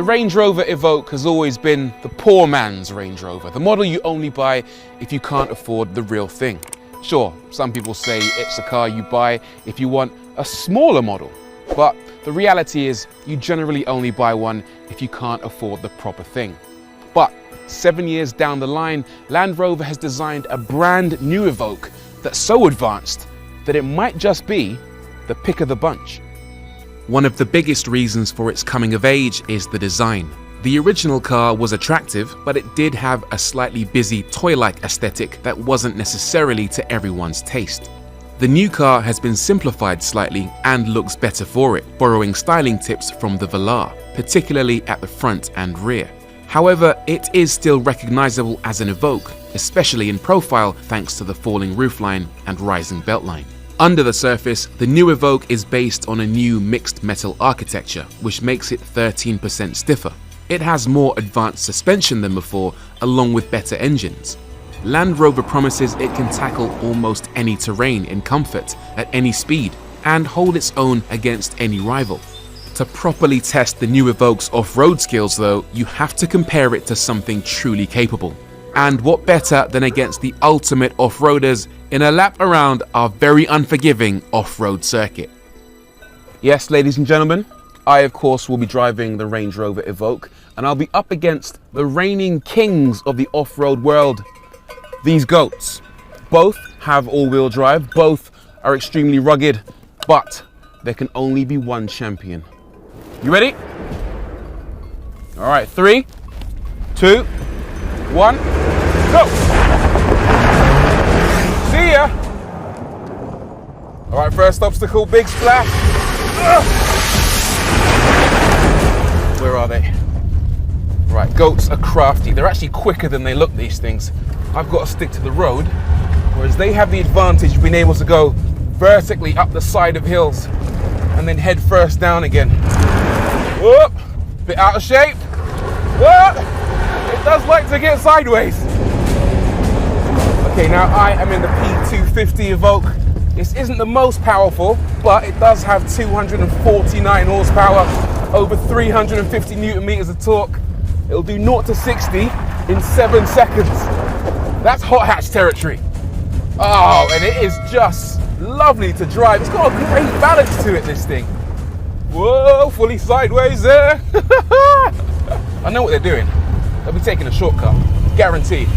The Range Rover Evoque has always been the poor man's Range Rover, the model you only buy if you can't afford the real thing. Sure, some people say it's a car you buy if you want a smaller model, but the reality is you generally only buy one if you can't afford the proper thing. But 7 years down the line, Land Rover has designed a brand new Evoque that's so advanced that it might just be the pick of the bunch. One of the biggest reasons for its coming of age is the design. The original car was attractive, but it did have a slightly busy toy-like aesthetic that wasn't necessarily to everyone's taste. The new car has been simplified slightly and looks better for it, borrowing styling tips from the Velar, particularly at the front and rear. However, it is still recognizable as an Evoque, especially in profile thanks to the falling roofline and rising beltline. Under the surface, the new Evoque is based on a new mixed metal architecture, which makes it 13% stiffer. It has more advanced suspension than before, along with better engines. Land Rover promises it can tackle almost any terrain in comfort at any speed and hold its own against any rival. To properly test the new Evoque's off-road skills though, you have to compare it to something truly capable. And what better than against the ultimate off-roaders in a lap around our very unforgiving off-road circuit. Yes, ladies and gentlemen, I of course will be driving the Range Rover Evoque, and I'll be up against the reigning kings of the off-road world, these goats. Both have all-wheel drive, both are extremely rugged, but there can only be one champion. You ready? All right, 3, 2, 1, go! See ya! All right, first obstacle, big splash. Where are they? Right, goats are crafty. They're actually quicker than they look, these things. I've got to stick to the road, whereas they have the advantage of being able to go vertically up the side of hills and then head first down again. Whoop! Bit out of shape. Whoop! It does like to get sideways. Okay, now I am in the P250 Evoque. This isn't the most powerful, but it does have 249 horsepower, over 350 Newton meters of torque. It'll do 0 to 60 in 7 seconds. That's hot hatch territory. Oh, and it is just lovely to drive. It's got a great balance to it, this thing. Whoa, fully sideways there. I know what they're doing. They'll be taking a shortcut, guaranteed.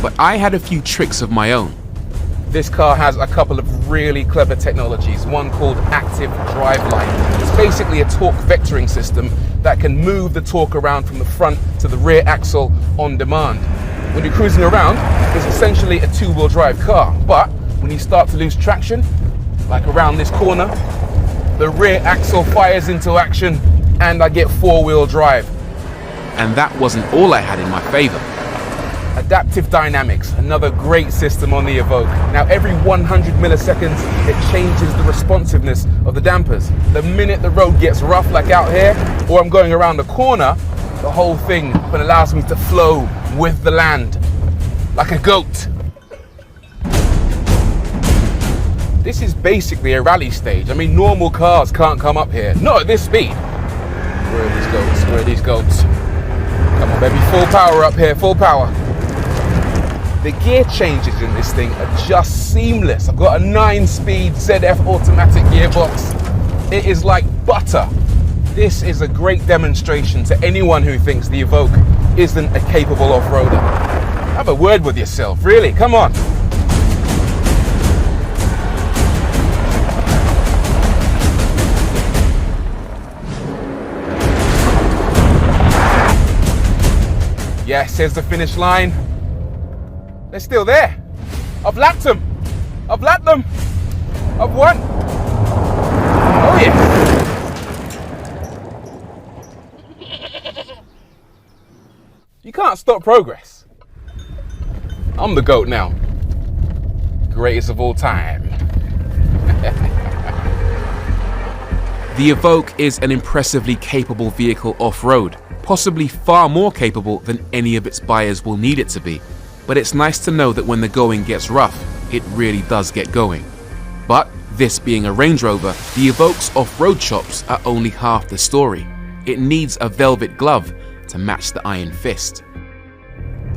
But I had a few tricks of my own. This car has a couple of really clever technologies, one called active driveline. It's basically a torque vectoring system that can move the torque around from the front to the rear axle on demand. When you're cruising around, it's essentially a two-wheel drive car, but when you start to lose traction, like around this corner, the rear axle fires into action and I get four-wheel drive. And that wasn't all I had in my favor. Adaptive dynamics, another great system on the Evoque. Now every 100 milliseconds, it changes the responsiveness of the dampers. The minute the road gets rough, like out here, or I'm going around the corner, the whole thing allows me to flow with the land, like a goat. This is basically a rally stage. I mean, normal cars can't come up here, not at this speed. Where are these goats? Where are these goats? Come on, baby, full power up here, full power. The gear changes in this thing are just seamless. I've got a 9-speed ZF automatic gearbox. It is like butter. This is a great demonstration to anyone who thinks the Evoque isn't a capable off-roader. Have a word with yourself, really, come on. Yes, here's the finish line. They're still there. I've lapped them. I've lapped them. I've won. Oh yeah. You can't stop progress. I'm the GOAT now. Greatest of all time. The Evoque is an impressively capable vehicle off-road, possibly far more capable than any of its buyers will need it to be. But it's nice to know that when the going gets rough, it really does get going. But This being a Range Rover, the Evoque's off-road chops are only half the story. It needs a velvet glove to match the iron fist.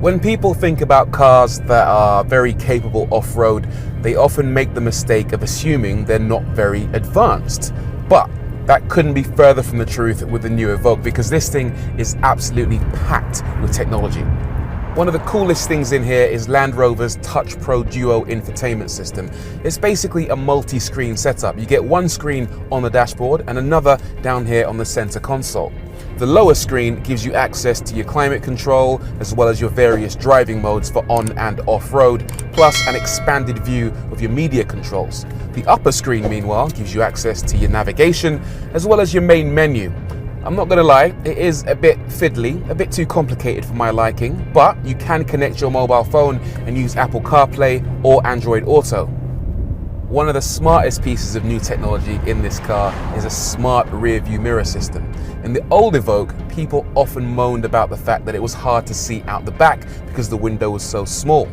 When people think about cars that are very capable off-road, they often make the mistake of assuming they're not very advanced. But that couldn't be further from the truth with the new Evoque, because this thing is absolutely packed with technology. One of the coolest things in here is Land Rover's Touch Pro Duo infotainment system. It's basically a multi-screen setup. You get one screen on the dashboard and another down here on the center console. The lower screen gives you access to your climate control as well as your various driving modes for on and off-road, plus an expanded view of your media controls. The upper screen, meanwhile, gives you access to your navigation as well as your main menu. I'm not gonna lie, it is a bit fiddly, a bit too complicated for my liking, but you can connect your mobile phone and use Apple CarPlay or Android Auto. One of the smartest pieces of new technology in this car is a smart rear view mirror system. In the old Evoque, people often moaned about the fact that it was hard to see out the back because the window was so small.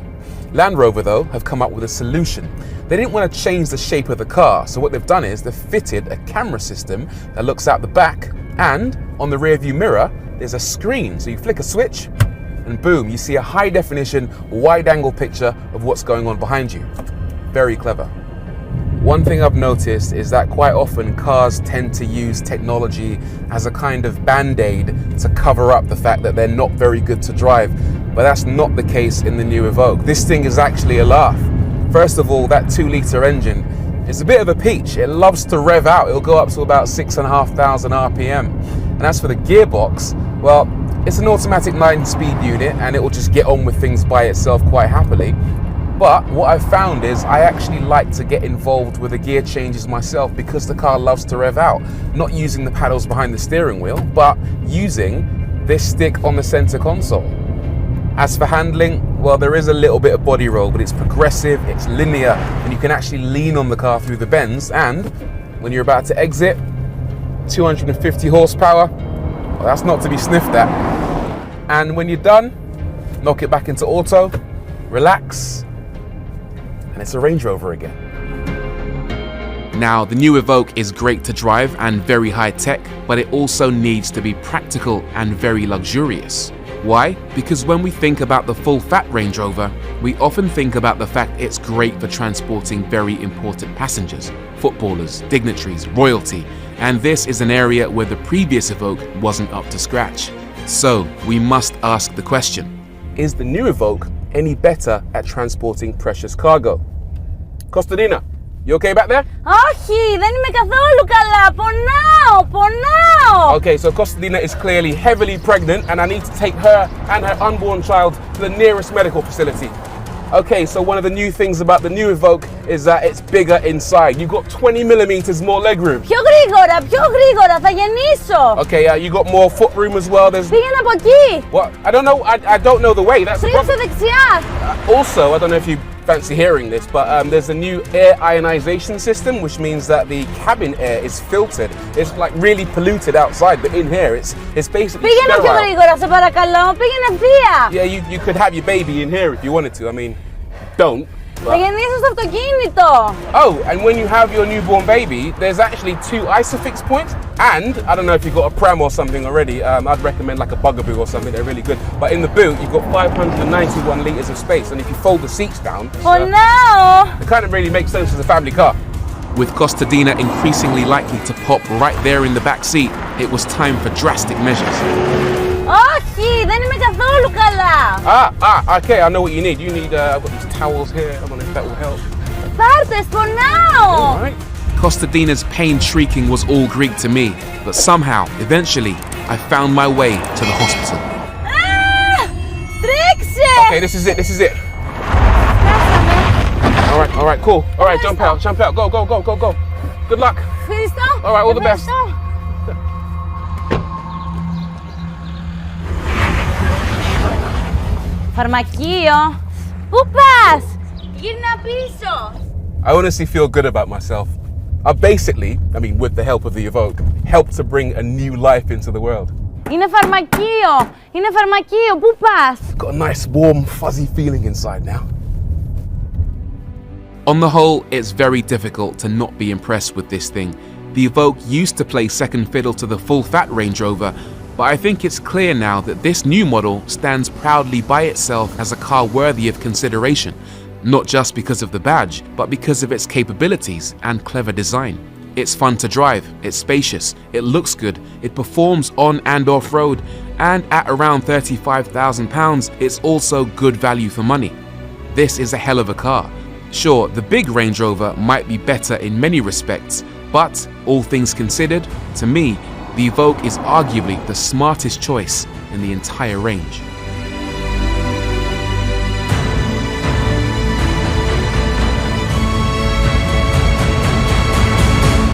Land Rover, though, have come up with a solution. They didn't want to change the shape of the car, so what they've done is they've fitted a camera system that looks out the back, and on the rear view mirror, there's a screen. So you flick a switch and boom, you see a high definition, wide angle picture of what's going on behind you. Very clever. One thing I've noticed is that quite often cars tend to use technology as a kind of band-aid to cover up the fact that they're not very good to drive. But that's not the case in the new Evoque. This thing is actually a laugh. First of all, that 2-litre engine is a bit of a peach. It loves to rev out. It'll go up to about 6,500 RPM. And as for the gearbox, well, it's an automatic 9-speed unit and it will just get on with things by itself quite happily. But what I've found is I actually like to get involved with the gear changes myself because the car loves to rev out. Not using the paddles behind the steering wheel, but using this stick on the center console. As for handling, well, there is a little bit of body roll, but it's progressive, it's linear, and you can actually lean on the car through the bends. And when you're about to exit, 250 horsepower, well, that's not to be sniffed at. And when you're done, knock it back into auto, relax, and it's a Range Rover again. Now, the new Evoque is great to drive and very high tech, but it also needs to be practical and very luxurious. Why? Because when we think about the full-fat Range Rover, we often think about the fact it's great for transporting very important passengers, footballers, dignitaries, royalty, and this is an area where the previous Evoque wasn't up to scratch. So, we must ask the question, is the new Evoque any better at transporting precious cargo? Costadina, you okay back there? Όχι, δεν είμαι καθόλου καλά. Πονάω. Okay, so Costadina is clearly heavily pregnant and I need to take her and her unborn child to the nearest medical facility. Okay, so one of the new things about the new Evoque is that it's bigger inside. You've got 20mm more legroom. Πιο γρήγορα, θα γεννήσω. Okay, you got more foot room as well. There's Πήγαινε από εκεί. what? I don't know. I don't know the way. That's the Στρίψε problem. δεξιά. Also, I don't know if you fancy hearing this, but there's a new air ionization system, which means that the cabin air is filtered. It's like really polluted outside, but in here it's basically Πήγαινε πιο sterile. γρήγορα, σε παρακαλώ. Πήγαινε ευθεία. Yeah, you could have your baby in here if you wanted to. I mean, don't. Θα γεννήσω στο αυτοκίνητο. Oh, and when you have your newborn baby, there's actually 2 ISOFIX points. And I don't know if you've got a pram or something already. I'd recommend like a Bugaboo or something. They're really good. But in the boot, you've got 591 litres of space. And if you fold the seats down, Πονάω. it kind of really makes sense as a family car. With Costadina increasingly likely to pop right there in the back seat, it was time for drastic measures. Όχι, δεν είμαι καθόλου καλά. Okay, I know what you need. You need, I've got these towels here. I don't know if that will help. Πάρτες, πονάω. All right. Costadina's pain shrieking was all Greek to me, but somehow, eventually, I found my way to the hospital. Τρέξε. Okay, this is it. All right, cool. All right, jump out. Go. Good luck. Ευχαριστώ. All right, all the best. Ευχαριστώ. Φαρμακείο. Πού πας? Γύρνα πίσω. I honestly feel good about myself. I basically, with the help of the Evoque, helped to bring a new life into the world. Είναι φαρμακείο. Πού πας? Got a nice, warm, fuzzy feeling inside now. On the whole, it's very difficult to not be impressed with this thing. The Evoque used to play second fiddle to the full-fat Range Rover, but I think it's clear now that this new model stands proudly by itself as a car worthy of consideration, not just because of the badge, but because of its capabilities and clever design. It's fun to drive, it's spacious, it looks good, it performs on and off-road, and at around £35,000, it's also good value for money. This is a hell of a car. Sure, the big Range Rover might be better in many respects, but all things considered, to me, the Evoque is arguably the smartest choice in the entire range.